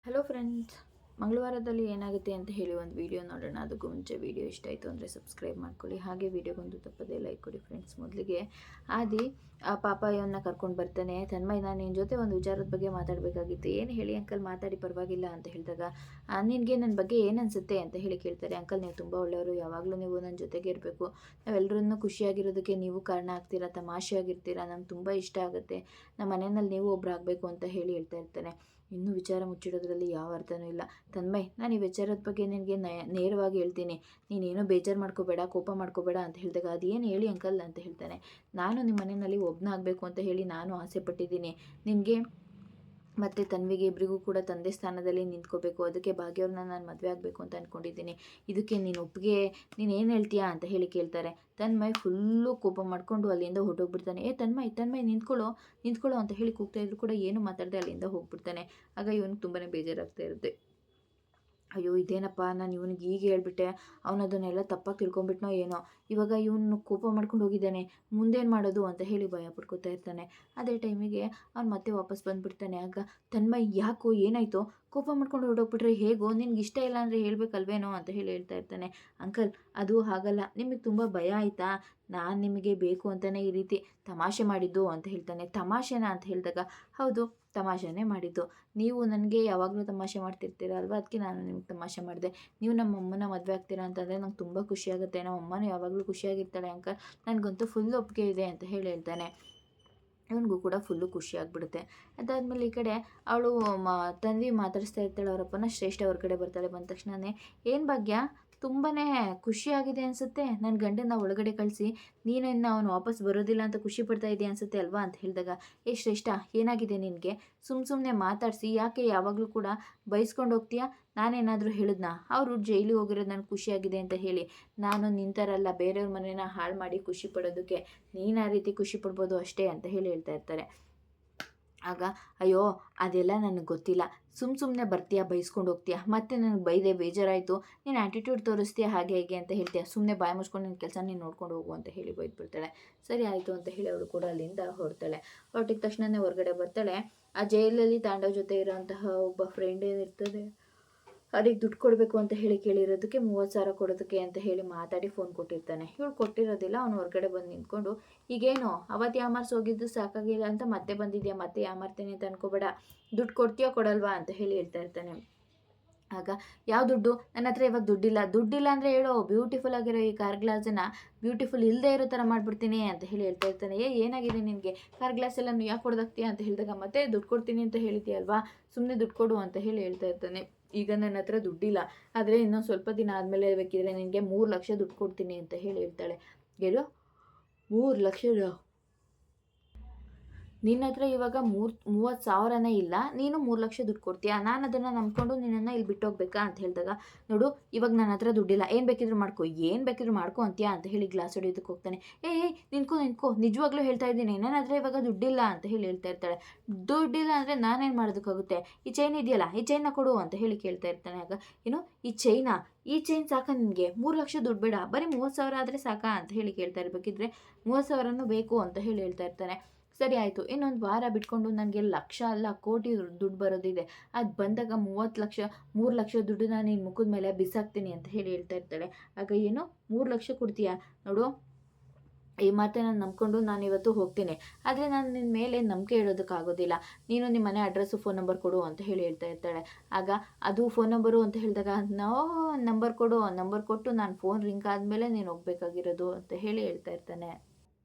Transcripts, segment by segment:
Hello friends, ಮಂಗಳವಾರದಲ್ಲಿ ಏನಾಗುತ್ತೆ ಅಂತ ಹೇಳಿ ಒಂದು ವಿಡಿಯೋ ನೋಡೋಣ. ಅದಕ್ಕೂ ಮುಂಚೆ ವಿಡಿಯೋ ಇಷ್ಟ ಆಯಿತು ಅಂದರೆ ಸಬ್ಸ್ಕ್ರೈಬ್ ಮಾಡ್ಕೊಳ್ಳಿ. ಹಾಗೆ ವಿಡಿಯೋಗೊಂದು ತಪ್ಪದೇ ಲೈಕ್ ಕೊಡಿ ಫ್ರೆಂಡ್ಸ್. ಮೊದಲಿಗೆ ಆದಿ ಆ ಪಾಪಯ್ಯನ್ನ ಕರ್ಕೊಂಡು ಬರ್ತಾನೆ. ತನ್ಮಯ್, ನಾನು ನಿನ್ನ ಜೊತೆ ಒಂದು ವಿಚಾರದ ಬಗ್ಗೆ ಮಾತಾಡಬೇಕಾಗಿತ್ತು. ಏನು ಹೇಳಿ ಅಂಕಲ್, ಮಾತಾಡಿ ಪರವಾಗಿಲ್ಲ ಅಂತ ಹೇಳಿದಾಗ, ನಿನಗೆ ನನ್ನ ಬಗ್ಗೆ ಏನು ಅನಿಸುತ್ತೆ ಅಂತ ಹೇಳಿ ಕೇಳ್ತಾರೆ. ಅಂಕಲ್, ನೀವು ತುಂಬ ಒಳ್ಳೆಯವರು, ಯಾವಾಗಲೂ ನೀವು ನನ್ನ ಜೊತೆಗೆ ಇರಬೇಕು. ನಾವೆಲ್ಲರನ್ನೂ ಖುಷಿಯಾಗಿರೋದಕ್ಕೆ ನೀವು ಕಾರಣ ಆಗ್ತೀರಾ, ತಮಾಷೆಯಾಗಿರ್ತೀರಾ, ನಂಗೆ ತುಂಬ ಇಷ್ಟ ಆಗುತ್ತೆ. ನಮ್ಮ ಮನೆಯಲ್ಲಿ ನೀವು ಒಬ್ರು ಆಗಬೇಕು ಅಂತ ಹೇಳಿ ಹೇಳ್ತಾ ಇರ್ತಾನೆ. ಇನ್ನೂ ವಿಚಾರ ಮುಚ್ಚಿಡೋದ್ರಲ್ಲಿ ಯಾವ ಅರ್ಥನೂ ಇಲ್ಲ. ತನ್ಮಯ್, ನಾನು ಈ ವಿಚಾರದ ಬಗ್ಗೆ ನಿನಗೆ ನೇರವಾಗಿ ಹೇಳ್ತೀನಿ. ನೀನೇನೋ ಬೇಜಾರು ಮಾಡ್ಕೋಬೇಡ, ಕೋಪ ಮಾಡ್ಕೋಬೇಡ ಅಂತ ಹೇಳಿದಾಗ, ಅದೇನು ಹೇಳಿ ಅಂಕಲ್ ಅಂತ ಹೇಳ್ತಾನೆ. ನಾನು ನಿಮ್ಮ ಮನೆಯಲ್ಲಿ ಒಬ್ಬನಾಗಬೇಕು ಅಂತ ಹೇಳಿ ನಾನು ಆಸೆ ಪಟ್ಟಿದ್ದೀನಿ. ನಿನಗೆ ಮತ್ತು ತನ್ವಿಗೆ ಇಬ್ಬರಿಗೂ ಕೂಡ ತಂದೆ ಸ್ಥಾನದಲ್ಲಿ ನಿಂತ್ಕೋಬೇಕು. ಅದಕ್ಕೆ ಭಾಗ್ಯವ್ರನ್ನ ನಾನು ಮದುವೆ ಆಗಬೇಕು ಅಂತ ಅಂದ್ಕೊಂಡಿದ್ದೀನಿ. ಇದಕ್ಕೆ ನೀನು ಒಪ್ಪಿಗೆ, ನೀನು ಏನು ಹೇಳ್ತೀಯಾ ಅಂತ ಹೇಳಿ ಕೇಳ್ತಾರೆ. ತನ್ಮಯ್ ಫುಲ್ಲು ಕೋಪ ಮಾಡಿಕೊಂಡು ಅಲ್ಲಿಂದ ಹೊರಟೋಗ್ಬಿಡ್ತಾನೆ. ತನ್ಮಯ್ ನಿಂತ್ಕೊಳ್ಳೋ ಅಂತ ಹೇಳಿ ಕೂಗ್ತಾ ಇದ್ರು ಕೂಡ ಏನು ಮಾತಾಡದೆ ಅಲ್ಲಿಂದ ಹೋಗ್ಬಿಡ್ತಾನೆ. ಆಗ ಇವನಿಗೆ ತುಂಬಾ ಬೇಜಾರಾಗ್ತಾ ಇರುತ್ತೆ. ಅಯ್ಯೋ, ಇದೇನಪ್ಪ, ನಾನು ಇವನಿಗೆ ಈಗ ಹೇಳ್ಬಿಟ್ಟೆ, ಅವನು ಅದನ್ನೆಲ್ಲ ತಪ್ಪಾಗಿ ತಿಳ್ಕೊಂಬಿಟ್ನೋ ಏನೋ. ಇವಾಗ ಇವನು ಕೋಪ ಮಾಡ್ಕೊಂಡು ಹೋಗಿದ್ದಾನೆ, ಮುಂದೇನು ಮಾಡೋದು ಅಂತ ಹೇಳಿ ಭಯ ಪಡ್ಕೋತಾ ಇರ್ತಾನೆ. ಅದೇ ಟೈಮಿಗೆ ಅವ್ನು ಮತ್ತೆ ವಾಪಸ್ ಬಂದುಬಿಡ್ತಾನೆ. ಆಗ ತನ್ಮಯ್, ಯಾಕೋ ಏನಾಯಿತೋ, ಕೋಪ ಮಾಡ್ಕೊಂಡು ಹೊರಟೋಗ್ಬಿಟ್ರೆ ಹೇಗೋ, ನಿನ್ಗೆ ಇಷ್ಟ ಇಲ್ಲ ಅಂದರೆ ಹೇಳ್ಬೇಕಲ್ವೇನೋ ಅಂತ ಹೇಳಿ ಹೇಳ್ತಾ ಇರ್ತಾನೆ. ಅಂಕಲ್, ಅದು ಹಾಗಲ್ಲ, ನಿಮಗೆ ತುಂಬ ಭಯ ಆಯಿತಾ, ನಾನು ನಿಮಗೆ ಬೇಕು ಅಂತಲೇ ಈ ರೀತಿ ತಮಾಷೆ ಮಾಡಿದ್ದು ಅಂತ ಹೇಳ್ತಾನೆ. ತಮಾಷೆನಾ ಅಂತ ಹೇಳಿದಾಗ, ಹೌದು, ತಮಾಷೆನೇ ಮಾಡಿದ್ದು. ನೀವು ನನಗೆ ಯಾವಾಗಲೂ ತಮಾಷೆ ಮಾಡ್ತಿರ್ತೀರ ಅಲ್ವಾ, ಅದಕ್ಕೆ ನಾನು ನಿಮ್ಗೆ ತಮಾಷೆ ಮಾಡಿದೆ. ನೀವು ನಮ್ಮ ಅಮ್ಮನ ಮದುವೆ ಆಗ್ತೀರಾ ಅಂತಂದರೆ ನಂಗೆ ತುಂಬ ಖುಷಿಯಾಗುತ್ತೆ. ನಮ್ಮ ಅಮ್ಮನೂ ಯಾವಾಗಲೂ ಖುಷಿಯಾಗಿರ್ತಾಳೆ ಅಂಕಲ್, ನನಗಂತೂ ಫುಲ್ ಒಪ್ಪಿಗೆ ಇದೆ ಅಂತ ಹೇಳಿ ಹೇಳ್ತಾನೆ. ಇವನಿಗೂ ಕೂಡ ಫುಲ್ಲು ಖುಷಿ ಆಗಿಬಿಡುತ್ತೆ. ಅದಾದಮೇಲೆ ಈ ಕಡೆ ಅವಳು ತನ್ವಿ ಮಾತಾಡಿಸ್ತಾ ಇರ್ತಾಳೆ. ಅವರಪ್ಪನ ಶ್ರೇಷ್ಠ ಅವ್ರ ಕಡೆ ಬರ್ತಾಳೆ. ಬಂದ ತಕ್ಷಣವೇ, ಏನು ಭಾಗ್ಯ, ತುಂಬಾ ಖುಷಿಯಾಗಿದೆ ಅನಿಸುತ್ತೆ, ನನ್ನ ಗಂಡನ ಒಳಗಡೆ ಕಳಿಸಿ ನೀನು ಇನ್ನು ಅವನು ವಾಪಸ್ ಬರೋದಿಲ್ಲ ಅಂತ ಖುಷಿ ಪಡ್ತಾ ಇದೆಯಾ ಅನಿಸುತ್ತೆ ಅಲ್ವಾ ಅಂತ ಹೇಳಿದಾಗ, ಶ್ರೇಷ್ಠ, ಏನಾಗಿದೆ ನಿನಗೆ, ಸುಮ್ಮನೆ ಮಾತಾಡಿಸಿ ಯಾಕೆ ಯಾವಾಗಲೂ ಕೂಡ ಬೈಸ್ಕೊಂಡು ಹೋಗ್ತೀಯಾ, ನಾನೇನಾದರೂ ಹೇಳಿದ್ನಾ, ಅವರು ಜೈಲಿಗೆ ಹೋಗಿರೋದು ನನಗೆ ಖುಷಿಯಾಗಿದೆ ಅಂತ ಹೇಳಿ. ನಾನು ನಿಂತರಲ್ಲ ಬೇರೆಯವ್ರ ಮನೇನ ಹಾಳು ಮಾಡಿ ಖುಷಿ ಪಡೋದಕ್ಕೆ, ನೀನು ಆ ರೀತಿ ಖುಷಿ ಪಡ್ಬೋದು ಅಷ್ಟೇ ಅಂತ ಹೇಳಿ ಹೇಳ್ತಾ ಇರ್ತಾರೆ. ಆಗ, ಅಯ್ಯೋ, ಅದೆಲ್ಲ ನನಗೆ ಗೊತ್ತಿಲ್ಲ, ಸುಮ್ಮನೆ ಬರ್ತೀಯಾ, ಬೈಸ್ಕೊಂಡು ಹೋಗ್ತೀಯಾ, ಮತ್ತೆ ನನಗೆ ಬೈದೆ ಬೇಜಾರಾಯಿತು, ನೀನು ಆ್ಯಟಿಟ್ಯೂಡ್ ತೋರಿಸ್ತೀಯಾ ಹಾಗೆ ಹೇಗೆ ಅಂತ ಹೇಳ್ತೀಯ, ಸುಮ್ಮನೆ ಬಾಯಿ ಮುಚ್ಕೊಂಡು ನಿನ್ನ ಕೆಲಸ ನೀನು ನೋಡ್ಕೊಂಡು ಹೋಗು ಅಂತ ಹೇಳಿ ಬೈದ್ಬಿಡ್ತಾಳೆ. ಸರಿ ಆಯಿತು ಅಂತ ಹೇಳಿ ಅವಳು ಕೂಡ ಅಲ್ಲಿಂದ ಹೊರಡ್ತಾಳೆ. ಹೊರಟಿದ ತಕ್ಷಣವೇ ಹೊರಗಡೆ ಬರ್ತಾಳೆ. ಆ ಜೈಲಲ್ಲಿ ತಾಂಡವ್ ಜೊತೆ ಇರೋಂತಹ ಒಬ್ಬ ಫ್ರೆಂಡ್ ಏನಿರ್ತದೆ, ಅದಕ್ಕೆ ದುಡ್ಡು ಕೊಡಬೇಕು ಅಂತ ಹೇಳಿ ಕೇಳಿರೋದಕ್ಕೆ 30,000 ಕೊಡೋದಕ್ಕೆ ಅಂತ ಹೇಳಿ ಮಾತಾಡಿ ಫೋನ್ ಕೊಟ್ಟಿರ್ತಾನೆ. ಇವಳು ಕೊಟ್ಟಿರೋದಿಲ್ಲ. ಅವನು ಹೊರಗಡೆ ಬಂದು ನಿಂತ್ಕೊಂಡು, ಈಗೇನು ಅವತ್ತು ಯಾಮಾರ್ಸಿ ಹೋಗಿದ್ದು ಸಾಕಾಗಿಲ್ಲ ಅಂತ ಮತ್ತೆ ಬಂದಿದ್ಯಾ, ಮತ್ತೆ ಯಾಮಾರ್ತೀನಿ ಅಂತ ಅನ್ಕೋಬೇಡ, ದುಡ್ಡು ಕೊಡ್ತೀಯೋ ಕೊಡಲ್ವಾ ಅಂತ ಹೇಳಿ ಹೇಳ್ತಾ ಇರ್ತಾನೆ. ಆಗ, ಯಾವ ದುಡ್ಡು, ನನ್ನ ಹತ್ರ ಇವಾಗ ದುಡ್ಡಿಲ್ಲ ಅಂದರೆ ಹೇಳೋ, ಬ್ಯೂಟಿಫುಲ್ ಆಗಿರೋ ಈ ಕಾರ್ ಗ್ಲಾಸನ್ನು ಬ್ಯೂಟಿಫುಲ್ ಇಲ್ಲದೆ ಇರೋ ಥರ ಮಾಡಿಬಿಡ್ತೀನಿ ಅಂತ ಹೇಳಿ ಹೇಳ್ತಾ ಇರ್ತಾನೆ. ಏನಾಗಿದೆ ನಿನಗೆ, ಕಾರ್ ಗ್ಲಾಸ್ ಎಲ್ಲ ಯಾಕೆ ಹೊಡೆದಾಕ್ತೀಯಾ ಅಂತ ಹೇಳಿದಾಗ, ಮತ್ತೆ ದುಡ್ಡು ಕೊಡ್ತೀನಿ ಅಂತ ಹೇಳಿದ್ಯಲ್ವಾ, ಸುಮ್ಮನೆ ದುಡ್ಡು ಕೊಡು ಅಂತ ಹೇಳಿ ಹೇಳ್ತಾ ಇರ್ತಾನೆ. ಈಗ ನನ್ನ ಹತ್ರ ದುಡ್ಡಿಲ್ಲ, ಆದರೆ ಇನ್ನೊಂದು ಸ್ವಲ್ಪ ದಿನ ಆದಮೇಲೆ ಬೇಕಿದ್ರೆ ನಿನಗೆ 3 ಲಕ್ಷ ದುಡ್ಡು ಕೊಡ್ತೀನಿ ಅಂತ ಹೇಳಿ ಹೇಳ್ತಾಳೆ. ಹೇಳು, 3 ಲಕ್ಷ? ನಿನ್ನ ಹತ್ರ ಇವಾಗ 30,000ನೇ ಇಲ್ಲ, ನೀನು 3 ಲಕ್ಷ ದುಡ್ಡು ಕೊಡ್ತೀಯಾ, ನಾನು ಅದನ್ನು ನಂಬ್ಕೊಂಡು ನಿನ್ನನ್ನು ಇಲ್ಲಿ ಬಿಟ್ಟೋಗ್ಬೇಕಾ ಅಂತ ಹೇಳಿದಾಗ, ನೋಡು, ಇವಾಗ ನನ್ನ ಹತ್ರ ದುಡ್ಡಿಲ್ಲ, ಏನು ಬೇಕಿದ್ರು ಮಾಡ್ಕೊ ಅಂತೀಯಾ ಅಂತ ಹೇಳಿ ಗ್ಲಾಸ್ ಹೊಡಿಯೋದಕ್ಕೆ ಹೋಗ್ತಾನೆ. ನಿನ್ಕೋ, ನಿಜವಾಗ್ಲೂ ಹೇಳ್ತಾ ಇದ್ದೀನಿ, ನನ್ನ ಹತ್ರ ಇವಾಗ ದುಡ್ಡಿಲ್ಲ ಅಂತ ಹೇಳಿ ಹೇಳ್ತಾ ಇರ್ತಾಳೆ. ದುಡ್ಡಿಲ್ಲ ಅಂದರೆ ನಾನೇನು ಮಾಡೋದಕ್ಕಾಗುತ್ತೆ, ಈ ಚೈನ್ ಇದೆಯಲ್ಲ, ಈ ಚೈನ್ನ ಕೊಡು ಅಂತ ಹೇಳಿ ಕೇಳ್ತಾ ಇರ್ತಾನೆ. ಆಗ, ಏನು, ಈ ಚೈನ್ ಸಾಕಾ ನಿನಗೆ, 3 ಲಕ್ಷ ದುಡ್ಡು ಬೇಡ, ಬರೀ 30,000 ಆದರೆ ಸಾಕಾ ಅಂತ ಹೇಳಿ ಕೇಳ್ತಾ ಇರಬೇಕಿದ್ರೆ, 30,000 ಬೇಕು ಅಂತ ಹೇಳಿ ಹೇಳ್ತಾ ಇರ್ತಾನೆ. ಸರಿ ಆಯಿತು, ಇನ್ನೊಂದು ವಾರ ಬಿಟ್ಕೊಂಡು ನನಗೆ ಲಕ್ಷ ಅಲ್ಲ ಕೋಟಿ ದುಡ್ಡು ಬರೋದಿದೆ, ಅದು ಬಂದಾಗ 3 ಲಕ್ಷ ದುಡ್ಡನ್ನ ನಿನ್ನ ಮುಖದ ಮೇಲೆ ಬಿಸಾಕ್ತೀನಿ ಅಂತ ಹೇಳಿ ಹೇಳ್ತಾ ಇರ್ತಾಳೆ. ಆಗ, ಏನು, 3 ಲಕ್ಷ ಕೊಡ್ತೀಯಾ, ನೋಡು, ಈ ಮಾತನ್ನು ನಂಬ್ಕೊಂಡು ನಾನು ಇವತ್ತು ಹೋಗ್ತೀನಿ, ಆದರೆ ನಾನು ನಿನ್ನ ಮೇಲೆ ನಂಬಿಕೆ ಇಡೋದಕ್ಕಾಗೋದಿಲ್ಲ, ನೀನು ನಿಮ್ಮ ಮನೆ ಅಡ್ರೆಸ್ಸು ಫೋನ್ ನಂಬರ್ ಕೊಡು ಅಂತ ಹೇಳಿ ಹೇಳ್ತಾ ಇರ್ತಾಳೆ. ಆಗ, ಅದು ಫೋನ್ ನಂಬರು ಅಂತ ಹೇಳಿದಾಗ, ನಂಬರ್ ಕೊಡು, ನಂಬರ್ ಕೊಟ್ಟು ನಾನು ಫೋನ್ ರಿಂಗ್ ಆದಮೇಲೆ ನೀನು ಹೋಗಬೇಕಾಗಿರೋದು ಅಂತ ಹೇಳಿ ಹೇಳ್ತಾ ಇರ್ತಾನೆ.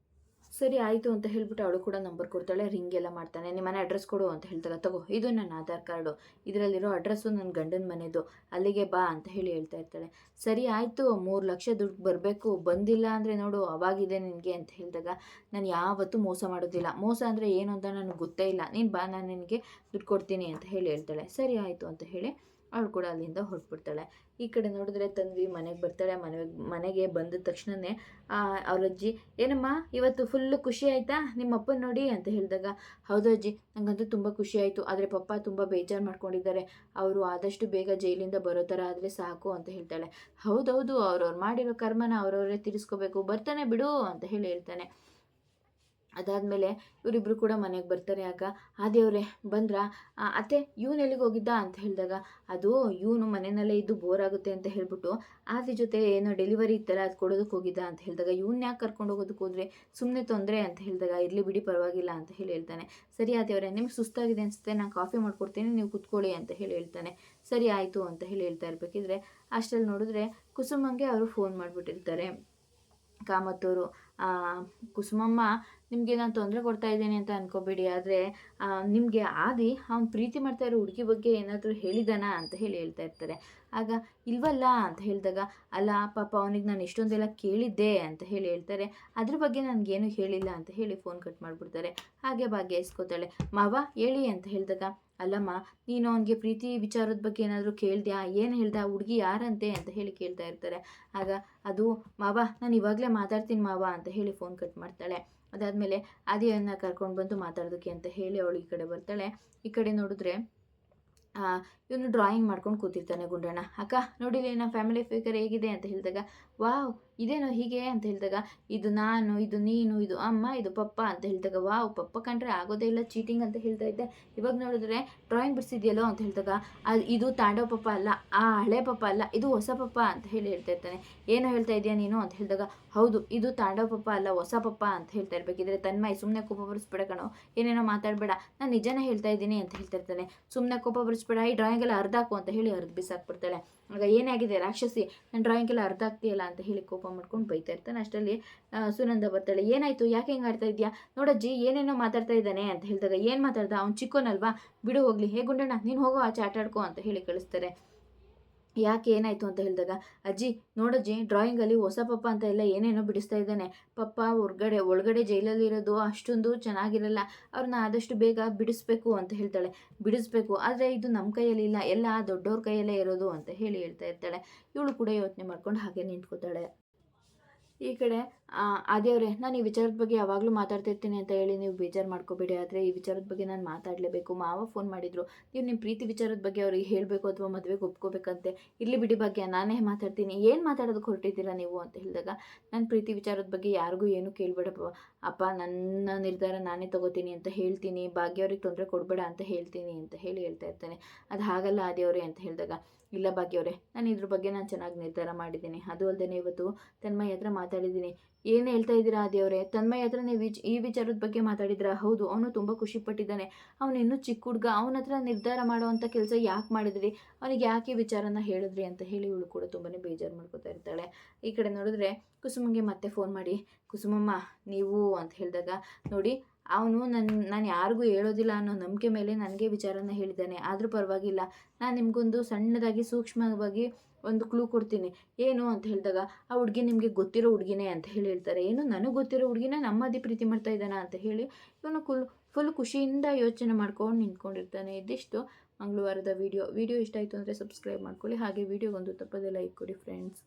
ಸರಿ ಆಯಿತು ಅಂತ ಹೇಳ್ಬಿಟ್ಟು ಅವಳು ಕೂಡ ನಂಬರ್ ಕೊಡ್ತಾಳೆ. ರಿಂಗ್ ಎಲ್ಲ ಮಾಡ್ತಾನೆ. ನಿಮ್ಮ ಮನೆ ಅಡ್ರೆಸ್ ಕೊಡು ಅಂತ ಹೇಳ್ತಾಳೆ. ತಗೋ, ಇದು ನನ್ನ ಆಧಾರ್ ಕಾರ್ಡು, ಇದರಲ್ಲಿರೋ ಅಡ್ರೆಸ್ಸು ನನ್ನ ಗಂಡನ ಮನೆದು, ಅಲ್ಲಿಗೆ ಬಾ ಅಂತ ಹೇಳಿ ಹೇಳ್ತಾ ಇರ್ತಾಳೆ. ಸರಿ ಆಯಿತು, 3 ಲಕ್ಷ ದುಡ್ಡು ಬರಬೇಕು, ಬಂದಿಲ್ಲ ಅಂದರೆ ನೋಡು ಅವಾಗಿದೆ ನಿನಗೆ ಅಂತ ಹೇಳಿದಾಗ, ನಾನು ಯಾವತ್ತೂ ಮೋಸ ಮಾಡೋದಿಲ್ಲ, ಮೋಸ ಅಂದರೆ ಏನು ಅಂತ ನನಗೆ ಗೊತ್ತೇ ಇಲ್ಲ, ನೀನು ಬಾ, ನಾನು ನಿನಗೆ ದುಡ್ಡು ಕೊಡ್ತೀನಿ ಅಂತ ಹೇಳಿ ಹೇಳ್ತಾಳೆ. ಸರಿ ಆಯಿತು ಅಂತ ಹೇಳಿ ಅವಳು ಕೂಡ ಅಲ್ಲಿಂದ ಹೊರಟ್ಬಿಡ್ತಾಳೆ. ಈ ಕಡೆ ನೋಡಿದ್ರೆ ತನ್ವಿ ಮನೆಗೆ ಬರ್ತಾಳೆ. ಮನೆಗೆ ಬಂದ ತಕ್ಷಣವೇ ಅವ್ರ ಅಜ್ಜಿ, ಏನಮ್ಮ ಇವತ್ತು ಫುಲ್ಲು ಖುಷಿ ಆಯಿತಾ ನಿಮ್ಮ ಅಪ್ಪನ ನೋಡಿ ಅಂತ ಹೇಳಿದಾಗ, ಹೌದು ಅಜ್ಜಿ, ನನಗಂತೂ ತುಂಬ ಖುಷಿ ಆಯಿತು, ಆದರೆ ಪಪ್ಪ ತುಂಬ ಬೇಜಾರು ಮಾಡ್ಕೊಂಡಿದ್ದಾರೆ, ಅವರು ಆದಷ್ಟು ಬೇಗ ಜೈಲಿಂದ ಬರೋ ಥರ ಆದರೆ ಸಾಕು ಅಂತ ಹೇಳ್ತಾಳೆ. ಹೌದೌದು, ಅವ್ರವ್ರು ಮಾಡಿರೋ ಕರ್ಮನ ಅವ್ರವರೇ ತೀರಿಸ್ಕೋಬೇಕು, ಬರ್ತಾನೆ ಬಿಡು ಅಂತ ಹೇಳಿ ಹೇಳ್ತಾನೆ. ಅದಾದಮೇಲೆ ಇವರಿಬ್ಬರು ಕೂಡ ಮನೆಗೆ ಬರ್ತಾರೆ. ಆಗ ಆದಿಯವರೇ ಬಂದ್ರಾ, ಅತ್ತೆ ಇವನು ಎಲ್ಲಿಗೆ ಹೋಗಿದ್ದ ಅಂತ ಹೇಳಿದಾಗ, ಅದು ಇವನು ಮನೆಯಲ್ಲೇ ಇದ್ದು ಬೋರ್ ಆಗುತ್ತೆ ಅಂತ ಹೇಳ್ಬಿಟ್ಟು ಆದಿ ಜೊತೆ ಏನೋ ಡೆಲಿವರಿ ಇತ್ತಲ್ಲ ಅದು ಕೊಡೋದಕ್ಕೆ ಹೋಗಿದ್ದ ಅಂತ ಹೇಳಿದಾಗ, ಇವ್ನ ಯಾಕೆ ಕರ್ಕೊಂಡು ಹೋಗೋದಕ್ಕೆ ಹೋದರೆ ಸುಮ್ಮನೆ ತೊಂದರೆ ಅಂತ ಹೇಳಿದಾಗ, ಇರಲಿ ಬಿಡಿ ಪರವಾಗಿಲ್ಲ ಅಂತ ಹೇಳಿ ಹೇಳ್ತಾನೆ. ಸರಿ ಆದಿಯವರೇ ನಿಮ್ಗೆ ಸುಸ್ತಾಗಿದೆ ಅನಿಸುತ್ತೆ, ನಾನು ಕಾಫಿ ಮಾಡ್ಕೊಡ್ತೀನಿ, ನೀವು ಕುತ್ಕೊಳ್ಳಿ ಅಂತ ಹೇಳಿ ಹೇಳ್ತಾನೆ. ಸರಿ ಆಯಿತು ಅಂತ ಹೇಳಿ ಹೇಳ್ತಾ ಇರಬೇಕಿದ್ರೆ ಅಷ್ಟರಲ್ಲಿ ನೋಡಿದ್ರೆ ಕುಸುಮಂಗೆ ಅವರು ಫೋನ್ ಮಾಡಿಬಿಟ್ಟಿರ್ತಾರೆ ಕಾಮತ್ತವರು. ಕುಸುಮಮ್ಮ ನಿಮಗೆ ನಾನು ತೊಂದರೆ ಕೊಡ್ತಾ ಇದ್ದೇನೆ ಅಂತ ಅನ್ಕೋಬೇಡಿ, ಆದರೆ ನಿಮಗೆ ಆದಿ ಅವ್ನು ಪ್ರೀತಿ ಮಾಡ್ತಾ ಇರೋ ಹುಡುಗಿ ಬಗ್ಗೆ ಏನಾದರೂ ಹೇಳಿದಾನ ಅಂತ ಹೇಳಿ ಹೇಳ್ತಾ ಇರ್ತಾರೆ. ಆಗ ಇಲ್ವಲ್ಲ ಅಂತ ಹೇಳಿದಾಗ, ಅಲ್ಲ ಪಾಪ ಅವನಿಗೆ ನಾನು ಎಷ್ಟೊಂದೆಲ್ಲ ಕೇಳಿದ್ದೆ ಅಂತ ಹೇಳಿ ಹೇಳ್ತಾರೆ. ಅದ್ರ ಬಗ್ಗೆ ನನಗೇನು ಹೇಳಿಲ್ಲ ಅಂತ ಹೇಳಿ ಫೋನ್ ಕಟ್ ಮಾಡಿಬಿಡ್ತಾರೆ. ಹಾಗೆ ಭಾಗ್ಯ ಇಸ್ಕೋತಾಳೆ. ಮಾವ ಹೇಳಿ ಅಂತ ಹೇಳಿದಾಗ, ಅಲ್ಲಮ್ಮ ನೀನು ಅವನಿಗೆ ಪ್ರೀತಿ ವಿಚಾರದ ಬಗ್ಗೆ ಏನಾದರೂ ಕೇಳಿದ್ಯಾ, ಏನು ಹೇಳ್ದ, ಹುಡುಗಿ ಯಾರಂತೆ ಅಂತ ಹೇಳಿ ಕೇಳ್ತಾ ಇರ್ತಾರೆ. ಆಗ ಅದು ಮಾವ ನಾನು ಇವಾಗಲೇ ಮಾತಾಡ್ತೀನಿ ಮಾವ ಅಂತ ಹೇಳಿ ಫೋನ್ ಕಟ್ ಮಾಡ್ತಾಳೆ. ಅದಾದಮೇಲೆ ಆದಿಯನ್ನು ಕರ್ಕೊಂಡು ಬಂದು ಮಾತಾಡೋದಕ್ಕೆ ಅಂತ ಹೇಳಿ ಅವಳು ಈ ಕಡೆ ಬರ್ತಾಳೆ. ಈ ಕಡೆ ನೋಡಿದ್ರೆ ಇವನು ಡ್ರಾಯಿಂಗ್ ಮಾಡ್ಕೊಂಡು ಕೂತಿರ್ತಾನೆ ಗುಂಡಣ್ಣ. ಅಕ್ಕ ನೋಡಿಲಿ ನಮ್ಮ ಫ್ಯಾಮಿಲಿ ಫಿಗರ್ ಹೇಗಿದೆ ಅಂತ ಹೇಳಿದಾಗ, ವಾವ್ ಇದೇನೋ ಹೀಗೆ ಅಂತ ಹೇಳಿದಾಗ, ಇದು ನಾನು, ಇದು ನೀನು, ಇದು ಅಮ್ಮ, ಇದು ಪಪ್ಪ ಅಂತ ಹೇಳಿದಾಗ, ವಾವ್ ಪಪ್ಪ ಕಂಡ್ರೆ ಆಗೋದೇ ಇಲ್ಲ, ಚೀಟಿಂಗ್ ಅಂತ ಹೇಳ್ತಾ ಇದ್ದೆ, ಇವಾಗ ನೋಡಿದ್ರೆ ಡ್ರಾಯಿಂಗ್ ಬಿಡಿಸಿದ್ಯಲ್ಲೋ ಅಂತ ಹೇಳಿದಾಗ, ಇದು ತಾಂಡವ ಪಪ್ಪ ಅಲ್ಲ, ಹಳೆ ಪಪ್ಪ ಅಲ್ಲ, ಇದು ಹೊಸ ಪಪ್ಪ ಅಂತ ಹೇಳಿ ಹೇಳ್ತಾ ಇರ್ತಾನೆ. ಏನೋ ಹೇಳ್ತಾ ಇದೆಯಾ ನೀನು ಅಂತ ಹೇಳಿದಾಗ, ಹೌದು ಇದು ತಾಂಡವ ಪಪ್ಪ ಅಲ್ಲ ಹೊಸ ಪಪ್ಪ ಅಂತ ಹೇಳ್ತಾ ಇರಬೇಕಿದ್ರೆ, ತನ್ಮಯ್ ಸುಮ್ಮನೆ ಕೋಪ ಬರಿಸ್ಬೇಡ ಕಣೋ, ಏನೇನೋ ಮಾತಾಡಬೇಡ, ನಾನು ನಿಜನೇ ಹೇಳ್ತಾ ಇದ್ದೀನಿ ಅಂತ ಹೇಳ್ತಾ ಇರ್ತಾನೆ. ಸುಮ್ಮನೆ ಕೋಪ ಬರಿಸ್ಬೇಡ, ಈ ಡ್ರಾಯಿಂಗ್ ಎಲ್ಲ ಅರ್ಧಾಕು ಅಂತ ಹೇಳಿ ಅರ್ಧ ಬಿಸಾಕ್ಬಿಡ್ತಾಳೆ. ಆಗ ಏನಾಗಿದೆ ರಾಕ್ಷಸಿ, ನನ್ನ ಡ್ರಾಯಿಂಗ್ ಎಲ್ಲ ಅರ್ಧ ಆಗ್ತೀಯಲ್ಲ ಅಂತ ಹೇಳಿ ಕೋಪ ಮಾಡ್ಕೊಂಡು ಬೈತಾ ಇರ್ತಾನೆ. ಅಷ್ಟರಲ್ಲಿ ಸುನಂದ ಬರ್ತಾಳೆ. ಏನಾಯ್ತು, ಯಾಕೆ ಹಿಂಗೆ ಆಡ್ತಾ ಇದೆಯಾ, ನೋಡಜ್ಜಿ ಏನೇನೋ ಮಾತಾಡ್ತಾ ಇದ್ದಾನೆ ಅಂತ ಹೇಳಿದಾಗ, ಏನು ಮಾತಾಡ್ದ, ಅವ್ನು ಚಿಕ್ಕೋನಲ್ವಾ, ಬಿಡು ಹೋಗ್ಲಿ, ಹೇ ಗುಂಡಣ್ಣ ನೀನು ಹೋಗೋ ಆಚೆ ಆಟ ಆಡ್ಕೋ ಅಂತ ಹೇಳಿ ಕಳಿಸ್ತಾರೆ. ಯಾಕೆ ಏನಾಯಿತು ಅಂತ ಹೇಳಿದಾಗ, ಅಜ್ಜಿ ನೋಡಜ್ಜಿ ಡ್ರಾಯಿಂಗಲ್ಲಿ ಹೊಸ ಪಪ್ಪ ಅಂತ ಎಲ್ಲ ಏನೇನೋ ಬಿಡಿಸ್ತಾ ಇದ್ದಾನೆ, ಪಪ್ಪ ಒಳಗಡೆ ಜೈಲಲ್ಲಿ ಇರೋದು ಅಷ್ಟೊಂದು ಚೆನ್ನಾಗಿರಲ್ಲ, ಅವ್ರನ್ನ ಆದಷ್ಟು ಬೇಗ ಬಿಡಿಸ್ಬೇಕು ಅಂತ ಹೇಳ್ತಾಳೆ. ಬಿಡಿಸ್ಬೇಕು, ಆದರೆ ಇದು ನಮ್ಮ ಕೈಯಲ್ಲಿ ಇಲ್ಲ, ಎಲ್ಲ ದೊಡ್ಡವ್ರ ಕೈಯಲ್ಲೇ ಇರೋದು ಅಂತ ಹೇಳಿ ಹೇಳ್ತಾ ಇರ್ತಾಳೆ. ಇವಳು ಕೂಡ ಯೋಚನೆ ಮಾಡ್ಕೊಂಡು ಹಾಗೆ ನಿಂತ್ಕೋತಾಳೆ. ಈ ಕಡೆ ಆದಿಯವರೇ ನಾನು ಈ ವಿಚಾರದ ಬಗ್ಗೆ ಯಾವಾಗಲೂ ಮಾತಾಡ್ತಾ ಇರ್ತೀನಿ ಅಂತ ಹೇಳಿ ನೀವು ಬೇಜಾರು ಮಾಡ್ಕೋಬೇಡಿ, ಆದರೆ ಈ ವಿಚಾರದ ಬಗ್ಗೆ ನಾನು ಮಾತಾಡಲೇಬೇಕು. ಮಾವ ಫೋನ್ ಮಾಡಿದ್ರು, ನೀವು ನಿಮ್ಮ ಪ್ರೀತಿ ವಿಚಾರದ ಬಗ್ಗೆ ಅವ್ರಿಗೆ ಹೇಳಬೇಕು ಅಥವಾ ಮದುವೆಗೆ ಒಪ್ಕೋಬೇಕಂತೆ. ಇರಲಿ ಬಿಡಿ ಭಾಗ್ಯ ನಾನೇ ಮಾತಾಡ್ತೀನಿ, ಏನು ಮಾತಾಡೋದಕ್ಕೆ ಹೊರಟಿದ್ದೀರಾ ನೀವು ಅಂತ ಹೇಳಿದಾಗ, ನನ್ನ ಪ್ರೀತಿ ವಿಚಾರದ ಬಗ್ಗೆ ಯಾರಿಗೂ ಏನೂ ಕೇಳಬೇಡಪ್ಪ ಅಪ್ಪ, ನನ್ನ ನಿರ್ಧಾರ ನಾನೇ ತೊಗೋತೀನಿ ಅಂತ ಹೇಳ್ತೀನಿ, ಭಾಗ್ಯವ್ರಿಗೆ ತೊಂದರೆ ಕೊಡಬೇಡ ಅಂತ ಹೇಳ್ತೀನಿ ಅಂತ ಹೇಳಿ ಹೇಳ್ತಾ ಇರ್ತಾನೆ. ಅದು ಹಾಗಲ್ಲ ಆದಿಯವರೇ ಅಂತ ಹೇಳಿದಾಗ, ಇಲ್ಲ ಭಾಗ್ಯವರೇ ನಾನು ಇದ್ರ ಬಗ್ಗೆ ನಾನು ಚೆನ್ನಾಗಿ ನಿರ್ಧಾರ ಮಾಡಿದ್ದೀನಿ, ಅದು ಅಲ್ಲದೆ ಇವತ್ತು ತನ್ಮಯ್ ಹತ್ರ ಮಾತಾಡಿದ್ದೀನಿ. ಏನು ಹೇಳ್ತಾ ಇದ್ದೀರಾ ಆದಿಯವರೇ, ತನ್ಮಯ್ ಹತ್ರ ನೀವು ಈ ವಿಚಾರದ ಬಗ್ಗೆ ಮಾತಾಡಿದ್ರಾ, ಹೌದು ಅವನು ತುಂಬ ಖುಷಿಪಟ್ಟಿದ್ದಾನೆ, ಅವನು ಇನ್ನೂ ಚಿಕ್ಕ ಹುಡುಗ, ಅವನ ಹತ್ರ ನಿರ್ಧಾರ ಮಾಡುವಂಥ ಕೆಲಸ ಯಾಕೆ ಮಾಡಿದ್ರಿ, ಅವನಿಗೆ ಯಾಕೆ ವಿಚಾರನ ಹೇಳಿದ್ರಿ ಅಂತ ಹೇಳಿ ಇವಳು ಕೂಡ ತುಂಬಾ ಬೇಜಾರು ಮಾಡ್ಕೋತಾ ಇರ್ತಾಳೆ. ಈ ಕಡೆ ನೋಡಿದ್ರೆ ಕುಸುಮಂಗೆ ಮತ್ತೆ ಫೋನ್ ಮಾಡಿ, ಕುಸುಮಮ್ಮ ನೀವು ಅಂತ ಹೇಳಿದಾಗ, ನೋಡಿ ಅವನು ನಾನು ಯಾರಿಗೂ ಹೇಳೋದಿಲ್ಲ ಅನ್ನೋ ನಂಬಿಕೆ ಮೇಲೆ ನನಗೆ ವಿಚಾರನ ಹೇಳಿದ್ದಾನೆ, ಆದರೂ ಪರವಾಗಿಲ್ಲ, ನಾನು ನಿಮಗೊಂದು ಸಣ್ಣದಾಗಿ ಸೂಕ್ಷ್ಮವಾಗಿ ಒಂದು ಕ್ಲೂ ಕೊಡ್ತೀನಿ. ಏನು ಅಂತ ಹೇಳಿದಾಗ, ಆ ಹುಡುಗಿ ನಿಮಗೆ ಗೊತ್ತಿರೋ ಹುಡುಗಿನೇ ಅಂತ ಹೇಳಿ ಹೇಳ್ತಾರೆ. ಏನು ನನಗೆ ಗೊತ್ತಿರೋ ಹುಡುಗಿನ ನಮ್ಮದಿ ಪ್ರೀತಿ ಮಾಡ್ತಾ ಇದ್ದಾನ ಅಂತ ಹೇಳಿ ಇವನು ಫುಲ್ ಖುಷಿಯಿಂದ ಯೋಚನೆ ಮಾಡ್ಕೊಂಡು ನಿಂತ್ಕೊಂಡಿರ್ತಾನೆ. ಇದಿಷ್ಟು ಮಂಗಳವಾರದ ವಿಡಿಯೋ ಇಷ್ಟ ಆಯಿತು ಅಂದರೆ ಸಬ್ಸ್ಕ್ರೈಬ್ ಮಾಡ್ಕೊಳ್ಳಿ, ಹಾಗೆ ವಿಡಿಯೋಗೊಂದು ತಪ್ಪದೆ ಲೈಕ್ ಕೊಡಿ ಫ್ರೆಂಡ್ಸ್.